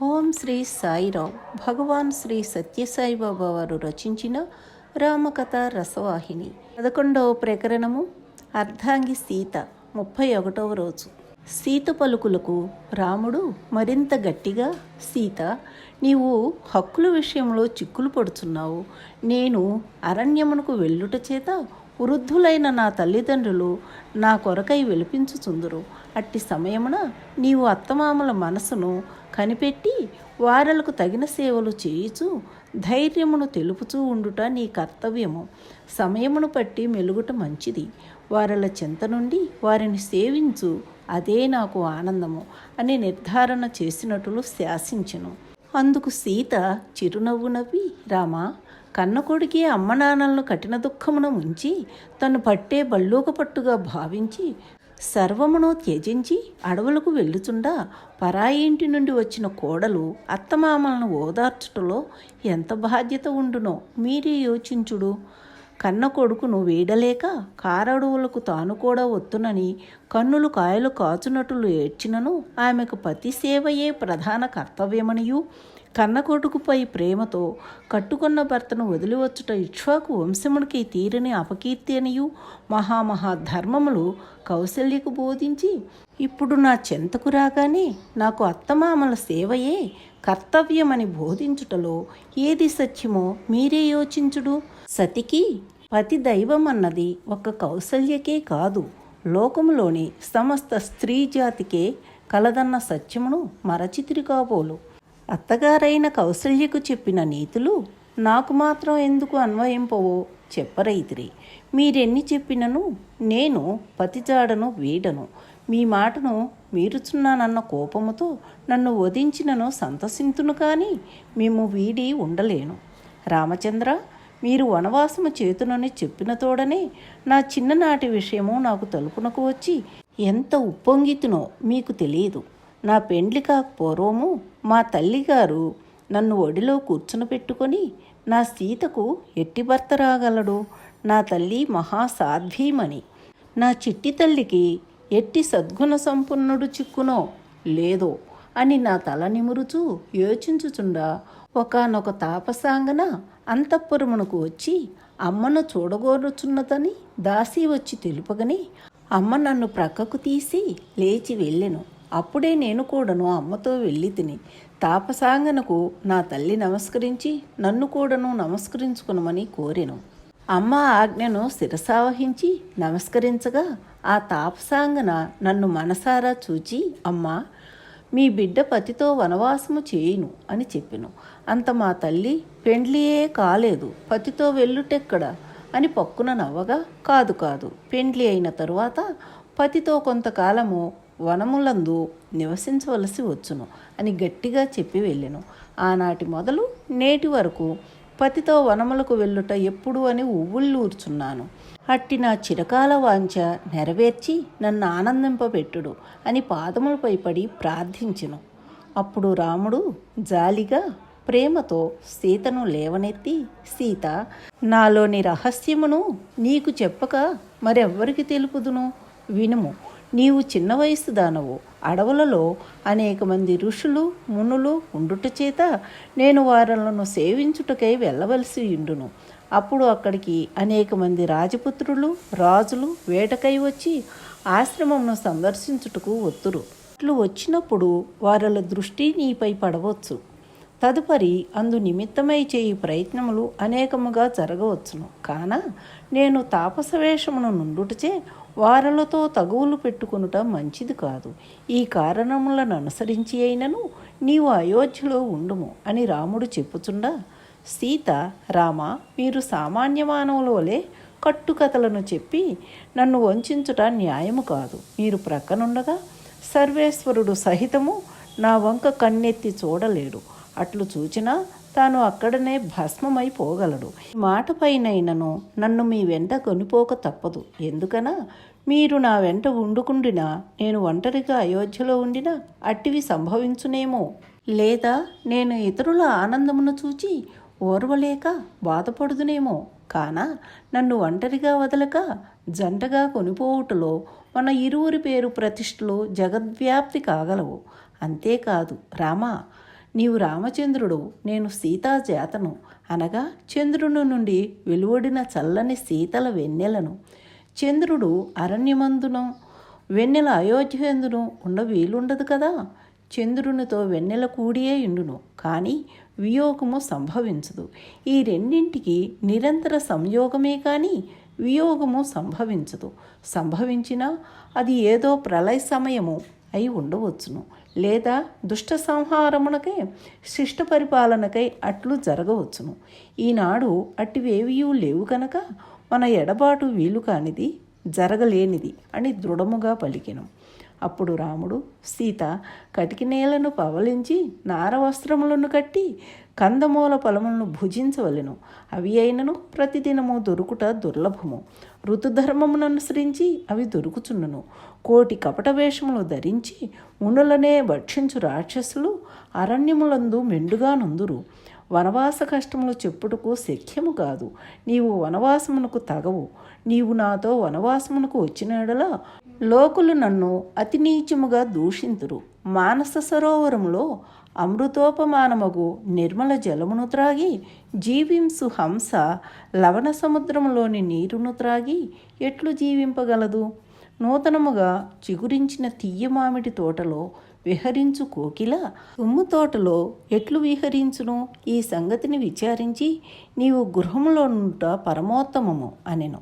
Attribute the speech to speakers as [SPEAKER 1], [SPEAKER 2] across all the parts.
[SPEAKER 1] ఓం శ్రీ సాయిరామ్. భగవాన్ శ్రీ సత్యసాయిబాబా వారు రచించిన రామకథ రసవాహిని 11వ ప్రకరణము. అర్ధాంగి సీత 31వ రోజు. సీత పలుకులకు రాముడు మరింత గట్టిగా, సీత, నీవు హక్కుల విషయంలో చిక్కులు పడుచున్నావు. నేను అరణ్యమునకు వెళ్ళుట చేత వృద్ధులైన నా తల్లిదండ్రులు నా కొరకై విలిపించుచుందురు. అట్టి సమయమున నీవు అత్తమామల మనసును కనిపెట్టి వారలకు తగిన సేవలు చేయుచు ధైర్యమును తెలుపుచూ ఉండుట నీ కర్తవ్యము. సమయమును పట్టి మెలుగుట మంచిది. వారల చింత నుండి వారిని సేవించు, అదే నాకు ఆనందము అని నిర్ధారణ చేసినట్లు శాసించెను. అందుకు సీత చిరునవ్వు నవ్వి, రామా, కన్న కొడుకే అమ్మ నాన్నలను కఠిన దుఃఖమును ఉంచి తను పట్టే బళ్ళూక పట్టుగా భావించి సర్వమును త్యజించి అడవులకు వెళ్ళుచుండా పరాయి ఇంటి నుండి వచ్చిన కోడలు అత్తమామలను ఓదార్చుటలో ఎంత బాధ్యత ఉండునో మీరే యోచించుడు. కన్న కొడుకును వీడలేక కారడవులకు తాను కూడా వత్తునని కన్నులు కాయలు కాచునట్లు ఏడ్చినను ఆమెకు పతి సేవయే ప్రధాన కర్తవ్యమనియు, కన్న కొడుకుపై ప్రేమతో కట్టుకున్న భర్తను వదిలివచ్చుట ఇక్ష్వాకు వంశమునికి తీరని అపకీర్తి అనియు మహాధర్మములు కౌశల్యకు బోధించి ఇప్పుడు నా చెంతకు రాగానే నాకు అత్తమామల సేవయే కర్తవ్యమని బోధించుటలో ఏది సత్యమో మీరే యోచించుడు. సతికి పతి దైవం అన్నది ఒక్క కౌసల్యకే కాదు, లోకములోని సమస్త స్త్రీ జాతికే కలదన్న సత్యమును మరచితిరి కాబోలు. అత్తగారైన కౌసల్యకు చెప్పిన నీతులు నాకు మాత్రం ఎందుకు అన్వయింపవో చెప్పరైతిరి. మీరెన్ని చెప్పినను నేను పతిజాడను వీడను. మీ మాటను మీరుచున్నానన్న కోపముతో నన్ను వధించినను సంతసింతును, కానీ మేము వీడి ఉండలేను. రామచంద్ర, మీరు వనవాసము చేతునని చెప్పిన తోడనే నా చిన్ననాటి విషయము నాకు తలుపునకు వచ్చి ఎంత ఉప్పొంగితునో మీకు తెలియదు. నా పెండ్లి కాక పూర్వము మా తల్లిగారు నన్ను ఒడిలో కూర్చునపెట్టుకొని నా సీతకు ఎట్టి భర్త రాగలడు, నా తల్లి మహాసాధ్వీమని, నా చిట్టి తల్లికి ఎట్టి సద్గుణ సంపన్నుడు చిక్కునో లేదో అని నా తల నిమురుచూ యోచించుచుండా ఒకానొక తాపసాంగన అంతఃపురమునకు వచ్చి అమ్మను చూడగోరుచున్నదని దాసి వచ్చి తెలుపగని అమ్మ నన్ను ప్రక్కకు తీసి లేచి వెళ్ళెను. అప్పుడే నేను కూడాను అమ్మతో వెళ్ళి తిని తాపసాంగనకు నా తల్లి నమస్కరించి నన్ను కూడాను నమస్కరించుకునమని కోరెను. అమ్మ ఆజ్ఞను శిరసావహించి నమస్కరించగా ఆ తాపసాంగన నన్ను మనసారా చూచి, అమ్మ, మీ బిడ్డ పతితో వనవాసము చేయును అని చెప్పెను. అంత మా తల్లి పెండ్లియే కాలేదు, పతితో వెళ్ళుటెక్కడ అని పక్కున నవ్వగా, కాదు పెండ్లి అయిన తరువాత పతితో కొంతకాలము వనములందు నివసించవలసి వచ్చును అని గట్టిగా చెప్పి వెళ్ళెను. ఆనాటి మొదలు నేటి వరకు పతితో వనములకు వెళ్ళుట ఎప్పుడు అని ఉవ్వుళ్ళూర్చున్నాను. అట్టి నా చిరకాల వాంఛ నెరవేర్చి నన్ను ఆనందింపబెట్టుడు అని పాదములపై పడి ప్రార్థించెను. అప్పుడు రాముడు జాలిగా ప్రేమతో సీతను లేవనెత్తి, సీత, నాలోని రహస్యమును నీకు చెప్పక మరెవ్వరికి తెలుపుదును, వినుము. నీవు చిన్న వయసు దానవు. అడవులలో అనేక మంది ఋషులు మునులు ఉండుట చేత నేను వారలను సేవించుటకై వెళ్ళవలసి ఉండును. అప్పుడు అక్కడికి అనేక మంది రాజపుత్రులు రాజులు వేటకై వచ్చి ఆశ్రమంను సందర్శించుటకు వత్తురు. ఇట్లు వచ్చినప్పుడు వారల దృష్టి నీపై పడవచ్చు. తదుపరి అందు నిమిత్తమై చేయి ప్రయత్నములు అనేకముగా జరగవచ్చును. కాన నేను తాపసవేషమును నుండుటచే వారలతో తగువులు పెట్టుకొనుట మంచిది కాదు. ఈ కారణములను అనుసరించి అయినను నీవు అయోధ్యలో ఉండుము అని రాముడు చెప్పుచుండా, సీత, రామ, మీరు సామాన్య మానవుల వలె కట్టుకథలను చెప్పి నన్ను వంచుట న్యాయము కాదు. మీరు ప్రక్కనుండగా సర్వేశ్వరుడు సహితము నా వంక కన్నెత్తి చూడలేడు. అట్లు చూచినా తాను అక్కడనే భస్మమైపోగలడు. ఈ మాట పైనైనను నన్ను మీ వెంట కొనిపోక తప్పదు. ఎందుకనా మీరు నా వెంట ఉండుకుండినా నేను ఒంటరిగా అయోధ్యలో ఉండినా అట్టివి సంభవించునేమో. లేదా నేను ఇతరుల ఆనందమును చూచి ఓర్వలేక బాధపడుదునేమో. కాన నన్ను ఒంటరిగా వదలక జంటగా కొనిపోవుటలో మన ఇరువురి పేరు ప్రతిష్టలు జగద్వ్యాప్తి కాగలవు. అంతేకాదు రామా, నీవు రామచంద్రుడు, నేను సీతా జాతను అనగా చంద్రుని నుండి వెలువడిన చల్లని శీతల వెన్నెలను. చంద్రుడు అరణ్యమందును వెన్నెల అయోధ్యందును ఉండ వీలుండదు కదా. చంద్రునితో వెన్నెల కూడియే ఇండును, కానీ వియోగము సంభవించదు. ఈ రెండింటికి నిరంతర సంయోగమే కానీ వియోగము సంభవించదు. సంభవించినా అది ఏదో ప్రళయ సమయము అయి ఉండవచ్చును, లేదా దుష్ట సంహారమునకై శిష్ట పరిపాలనకై అట్లు జరగవచ్చును. ఈనాడు అట్టివేవియూ లేవు కనుక మన ఎడబాటు వీలు కానిది, జరగలేనిది అని దృఢముగా పలికెను. అప్పుడు రాముడు, సీత కటికి నేలను పవలించి నారవస్త్రములను కట్టి కందమూల ఫలములను భుజించవలెను. అవి అయినను ప్రతిదినము దొరుకుట దుర్లభము. ఋతుధర్మముననుసరించి అవి దొరుకుచున్నను. కోటి కపట వేషములు ధరించి మునులనే భక్షించు రాక్షసులు అరణ్యములందు మెండుగా నుందురు. వనవాస కష్టములు చెప్పుటకు శక్యము కాదు. నీవు వనవాసమునకు తగవు. నీవు నాతో వనవాసమునకు వచ్చినడలా లోకులు నన్ను అతి నీచముగా దూషింతురు. మానస సరోవరములో అమృతోపమానమగు నిర్మల జలమును త్రాగి జీవింసు హంస లవణ సముద్రములోని నీరును త్రాగి ఎట్లు జీవింపగలదు? నూతనముగా చిగురించిన తీయ మామిడి తోటలో విహరించు కోకిల తుమ్ము తోటలో ఎట్లు విహరించును? ఈ సంగతిని విచారించి నీవు గృహములో నుంట పరమోత్తమము అనెను.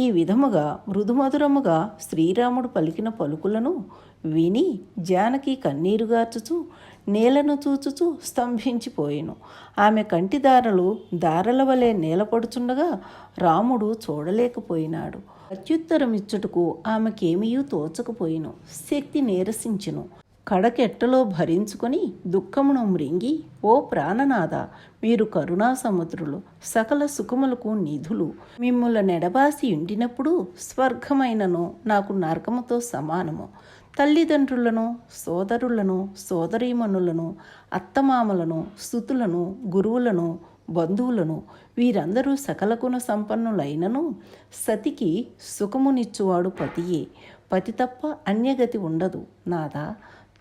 [SPEAKER 1] ఈ విధముగా మృదుమధురముగా శ్రీరాముడు పలికిన పలుకులను విని జానకి కన్నీరుగార్చుచు నేలను చూచుచూ స్తంభించిపోయెను. ఆమె కంటిదారలు దారల వలె నేలపడుచుండగా రాముడు చూడలేకపోయినాడు. ప్రత్యుత్తరమిచ్చుటకు ఆమెకేమీయూ తోచకపోయిను. శక్తి నీరసించెను. కడకెట్టలో భరించుకొని దుఃఖమును మృంగి, ఓ ప్రాణనాథ, మీరు కరుణా సముద్రులు, సకల సుఖములకు నిధులు. మిమ్ముల నెడబాసి ఇంటినప్పుడు స్వర్గమైనను నాకు నరకముతో సమానము. తల్లిదండ్రులను, సోదరులను, సోదరీమణులను, అత్తమామలను, సుతులను, గురువులను, బంధువులను వీరందరూ సకల గుణ సంపన్నులైనను సతికి సుఖమునిచ్చువాడు పతియే. పతి తప్ప అన్యగతి ఉండదు నాథా.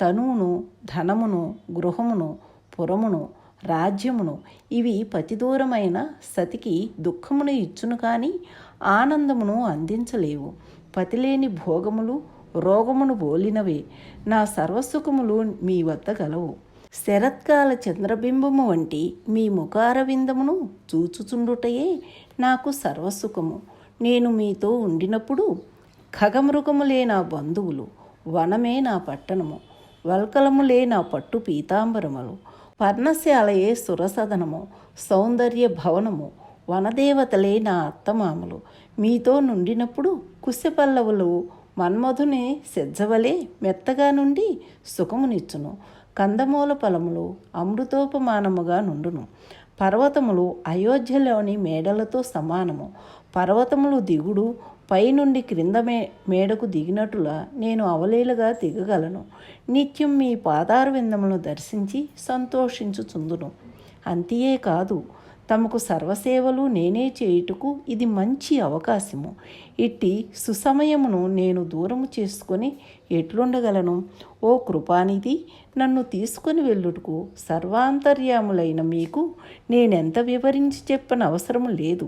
[SPEAKER 1] తనువును, ధనమును, గృహమును, పురమును, రాజ్యమును ఇవి పతిదూరమైన సతికి దుఃఖమును ఇచ్చును కానీ ఆనందమును అందించలేవు. పతిలేని భోగములు రోగమును బోలినవే. నా సర్వసుఖములు మీ వద్ద గలవు. శరత్కాల చంద్రబింబము వంటి మీ ముఖారవిందమును చూచుచుండుటయే నాకు సర్వసుఖము. నేను మీతో ఉండినప్పుడు ఖగమృగములే నా బంధువులు, వనమే నా పట్టణము, వల్కలములే నా పట్టు పీతాంబరములు, పర్ణశాలయే సురసదనము, సౌందర్య భవనము, వనదేవతలే నా అత్తమామలు. మీతో నుండినప్పుడు కుశపల్లవులు మన్మధుని సెజ్జవలే మెత్తగా నుండి సుఖమునిచ్చును. కందమూల ఫలములు అమృతోపమానముగా నుండును. పర్వతములు అయోధ్యలోని మేడలతో సమానము. పర్వతములు దిగుడు పైనుండి క్రింద మేడకు దిగినట్టులా నేను అవలీలగా దిగగలను. నిత్యం మీ పాదారవిందములను దర్శించి సంతోషించుచుందును. అంతియే కాదు, తమకు సర్వసేవలు నేనే చేయుటకు ఇది మంచి అవకాశము. ఇట్టి సుసమయమును నేను దూరము చేసుకొని ఎట్లుండగలను? ఓ కృపానిధి, నన్ను తీసుకొని వెళ్ళుటకు సర్వాంతర్యాములైన మీకు నేనెంత వివరించి చెప్పనవసరం లేదు.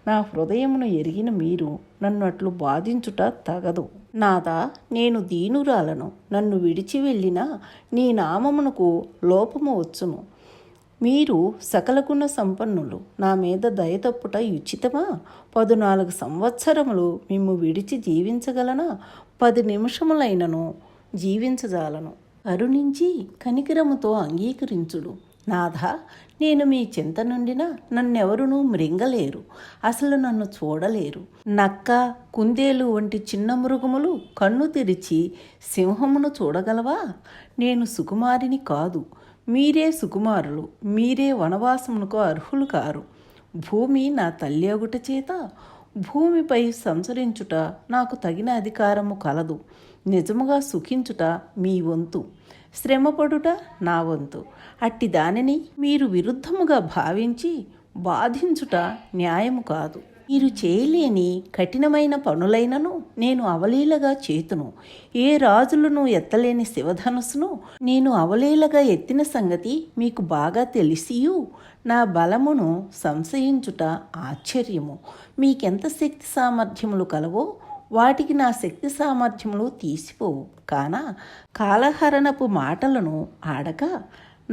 [SPEAKER 1] నా హృదయమును ఎరిగిన మీరు నన్ను అట్లు బాధించుట తగదు. నాదా, నేను దీనురాలను. నన్ను విడిచి వెళ్ళినా నీ నామమునకు లోపము వచ్చును. మీరు సకల గుణ సంపన్నులు. నా మీద దయతప్పుట ఉచితమా? 14 సంవత్సరములు మిమ్ము విడిచి జీవించగలనా? 10 నిమిషములైనను జీవించజాలను. కరుణించి కనికరముతో అంగీకరించుడు. నాథా, నేను మీ చింత నుండిన నన్నెవరునూ మృంగలేరు, అసలు నన్ను చూడలేరు. నక్క, కుందేలు వంటి చిన్న మృగములు కన్ను తెరిచి సింహమును చూడగలవా? నేను సుకుమారిని కాదు, మీరే సుకుమారులు. మీరే వనవాసమునకు అర్హులు కారు. భూమి నా తల్లి అగుట చేత భూమిపై సంచరించుట నాకు తగిన అధికారము కలదు. నిజముగా సుఖించుట మీ వంతు, శ్రమపడుట నా వంతు. అట్టి దానిని మీరు విరుద్ధముగా భావించి బాధించుట న్యాయము కాదు. మీరు చేయలేని కఠినమైన పనులైనను నేను అవలీలగా చేతును. ఏ రాజులను ఎత్తలేని శివధనుసును నేను అవలీలగా ఎత్తిన సంగతి మీకు బాగా తెలిసియు నా బలమును సంశయించుట ఆశ్చర్యము. మీకెంత శక్తి సామర్థ్యములు కలవో వాటికి నా శక్తి సామర్థ్యములు తీసిపోవు. కాన కాలహరణపు మాటలను ఆడక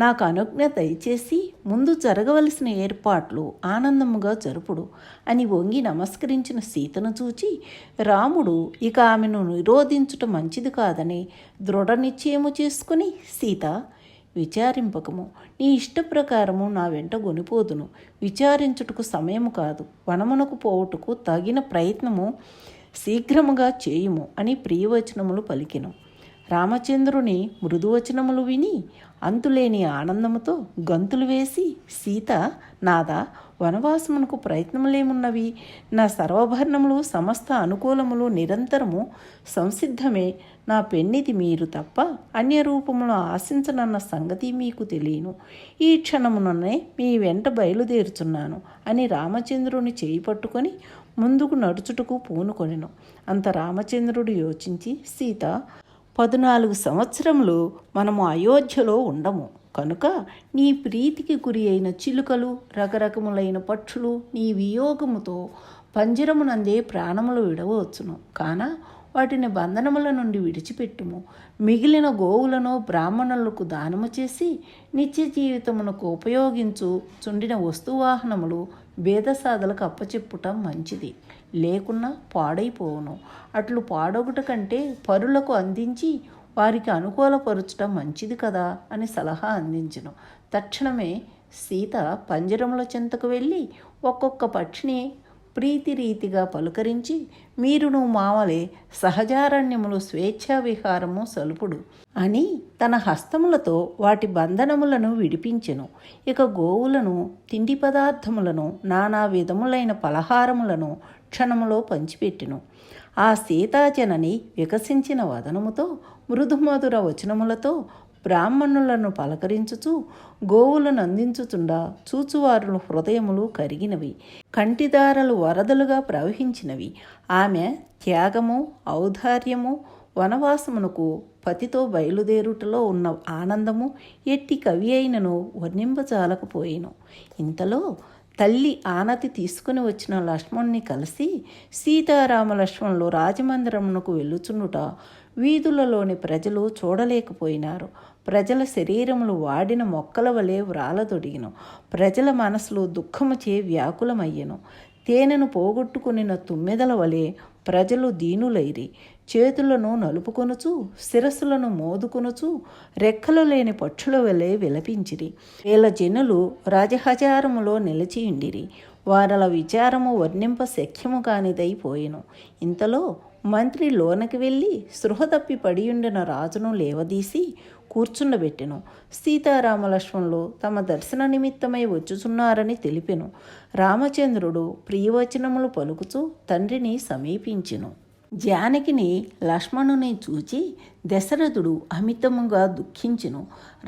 [SPEAKER 1] నాకు అనుజ్ఞ దయచేసి ముందు జరగవలసిన ఏర్పాట్లు ఆనందముగా జరుపుడు అని వంగి నమస్కరించిన సీతను చూచి రాముడు ఇక ఆమెను నిరోధించుట మంచిది కాదని దృఢ నిశ్చయము చేసుకుని, సీత విచారింపకము, నీ ఇష్టప్రకారము నా వెంట గొనిపోదును. విచారించుటకు సమయము కాదు, వనమునకు పోవుటకు తగిన ప్రయత్నము శీఘ్రముగా చేయుము అని ప్రియవచనములు పలికెను. రామచంద్రుని మృదువచనములు విని అంతులేని ఆనందముతో గంతులు వేసి, సీత, నాదా, వనవాసమునకు ప్రయత్నములేమున్నవి? నా సర్వభరణములు సమస్త అనుకూలములు నిరంతరము సంసిద్ధమే. నా పెన్నిది మీరు తప్ప అన్య రూపమును ఆశించనన్న సంగతి మీకు తెలియను. ఈ క్షణముననే మీ వెంట బయలుదేరుచున్నాను అని రామచంద్రుని చేయి పట్టుకొని ముందుకు నడుచుటకు పూనుకొనెను. అంత రామచంద్రుడు యోచించి, సీత, 14 సంవత్సరములు మనము అయోధ్యలో ఉండము కనుక నీ ప్రీతికి గురి అయిన చిలుకలు, రకరకములైన పక్షులు నీ వియోగముతో పంజరమునందే ప్రాణములు విడవచ్చును. కాన వాటిని బంధనముల నుండి విడిచిపెట్టుము. మిగిలిన గోవులను బ్రాహ్మణులకు దానము చేసి నిత్య జీవితమునకు ఉపయోగించు చుండిన వస్తువాహనములు భేదసాధలకు అప్పచెప్పుట మంచిది, లేకున్నా పాడైపోవును. అట్లు పాడొకట కంటే పరులకు అందించి వారికి అనుకూలపరచటం మంచిది కదా అని సలహా అందించెను. తక్షణమే సీత పంజరముల చెంతకు వెళ్ళి ఒక్కొక్క పక్షిని ప్రీతిరీతిగా పలుకరించి, మీరును మావలే సహజారణ్యములు స్వేచ్ఛా విహారము సలుపుడు అని తన హస్తములతో వాటి బంధనములను విడిపించెను. ఇక గోవులను, తిండి పదార్థములను, నానా విధములైన పలహారములను క్షణములో పంచిపెట్టెను. ఆ సీతాజనని వికసించిన వదనముతో మృదుమధుర వచనములతో బ్రాహ్మణులను పలకరించుచు గోవులను అందించుచుండా చూచువారుల హృదయములు కరిగినవి, కంటిదారలు వరదలుగా ప్రవహించినవి. ఆమె త్యాగము, ఔదార్యము, వనవాసమునకు పతితో బయలుదేరుటలో ఉన్న ఆనందము ఎట్టి కవి అయినను వర్ణింపజాలకపోయెను. ఇంతలో తల్లి ఆనతి తీసుకుని వచ్చిన లక్ష్మణుని కలిసి సీతారామ లక్ష్మణులు రాజమందిరమునకు వెళ్ళుచుండుట వీధులలోని ప్రజలు చూడలేకపోయినారు. ప్రజల శరీరములు వాడిన మొక్కల వలె వ్రాలదొడిగిను. ప్రజల మనసులు దుఃఖముచే వ్యాకులమయ్యెను. తేనెను పోగొట్టుకునిన తుమ్మెదల వలె ప్రజలు దీనులైరి. చేతులను నలుపుకొనుచు, శిరస్సులను మోదుకొనుచు, రెక్కలు లేని పక్షుల వలె విలపించిరి. వేల జనులు రాజహజారములో నిలిచియుండిరి. వారల విచారము వర్ణింప శక్యము కానిదైపోయెను. ఇంతలో మంత్రి లోనకి వెళ్ళి స్పృహ తప్పి పడియుండిన రాజును లేవదీసి కూర్చుండబెట్టెను. సీతారామలక్ష్మణులు తమ దర్శన నిమిత్తమై వచ్చుచున్నారని తెలిపెను. రామచంద్రుడు ప్రియవచనములు పలుకుచూ తండ్రిని సమీపించెను. జానకిని, లక్ష్మణుని చూచి దశరథుడు అమితముగా దుఃఖించెను.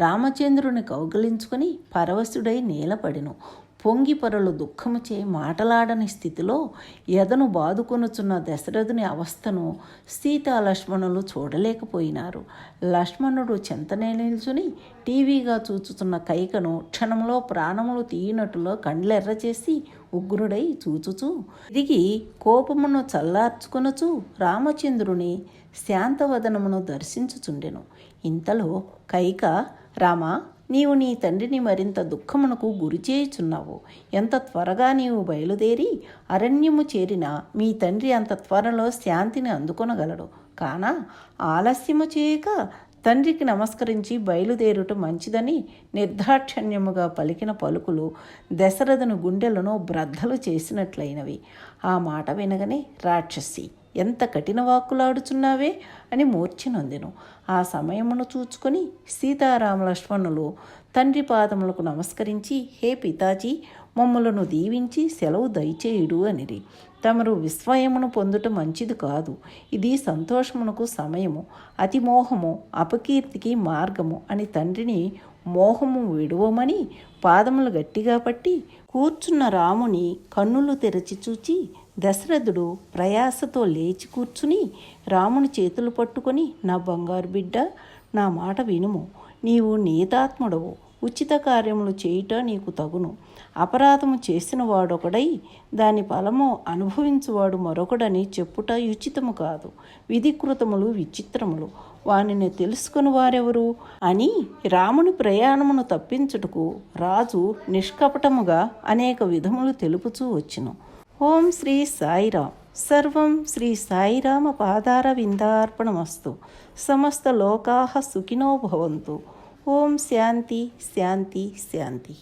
[SPEAKER 1] రామచంద్రుని కౌగలించుకొని పరవశుడై నేలపడెను. పొంగి పొరలు దుఃఖముచే మాటలాడని స్థితిలో ఎదను బాదుకొనుచున్న దశరథుని అవస్థను సీతాలక్ష్మణులు చూడలేకపోయినారు. లక్ష్మణుడు చెంతనే నిల్చుని టీవీగా చూచుతున్న కైకను క్షణంలో ప్రాణములు తీయనట్టులో కండ్లెర్ర చేసి ఉగ్రుడై చూచుచూ తిరిగి కోపమును చల్లార్చుకొనుచు రామచంద్రుని శాంతవదనమును దర్శించుచుండెను. ఇంతలో కైక, రామా, నీవు నీ తండ్రిని మరింత దుఃఖమునకు గురి చేయుచున్నావు. ఎంత త్వరగా నీవు బయలుదేరి అరణ్యము చేరినా మీ తండ్రి అంత త్వరలో శాంతిని అందుకొనగలడు. కాన ఆలస్యము చేయక తండ్రికి నమస్కరించి బయలుదేరుట మంచిదని నిర్దాక్షణ్యముగా పలికిన పలుకులు దశరథుని గుండెలను బ్రద్దలు చేసినట్లయినవి. ఆ మాట వినగనే రాక్షసి, ఎంత కఠిన వాక్కులాడుచున్నావే అని మూర్ఛనొందెను. ఆ సమయమును చూచుకొని సీతారామలక్ష్మణులు తండ్రి పాదములకు నమస్కరించి, హే పితాజీ, మమ్ములను దీవించి సెలవు దయచేయుడు అనిరి. తమరు విస్మయమును పొందుట మంచిది కాదు. ఇది సంతోషమునకు సమయము, అతిమోహము అపకీర్తికి మార్గము అని తండ్రిని మోహము విడువమని పాదములు గట్టిగా పట్టి కూర్చున్న రాముని కన్నులు తెరచి చూచి దశరథుడు ప్రయాసతో లేచి కూర్చుని రాముని చేతులు పట్టుకొని, నా బంగారు బిడ్డ, నా మాట వినుము. నీవు నీతాత్ముడవు. ఉచిత కార్యములు చేయుట నీకు తగును. అపరాధము చేసిన వాడొకడై దాని ఫలము అనుభవించువాడు మరొకడని చెప్పుట ఉచితము కాదు. విధికృతములు విచిత్రములు, వానిని తెలుసుకుని వారెవరు అని రాముని ప్రయాణమును తప్పించుటకు రాజు నిష్కపటముగా అనేక విధములు తెలుపుచూ వచ్చును. ఓం శ్రీ సాయిరాం. సర్వం శ్రీ సాయిరామ పాదార విందార్పణమస్తు. సమస్త లోకాః సుఖినో భవంతు. ఓం శాంతి శాంతి శాంతి.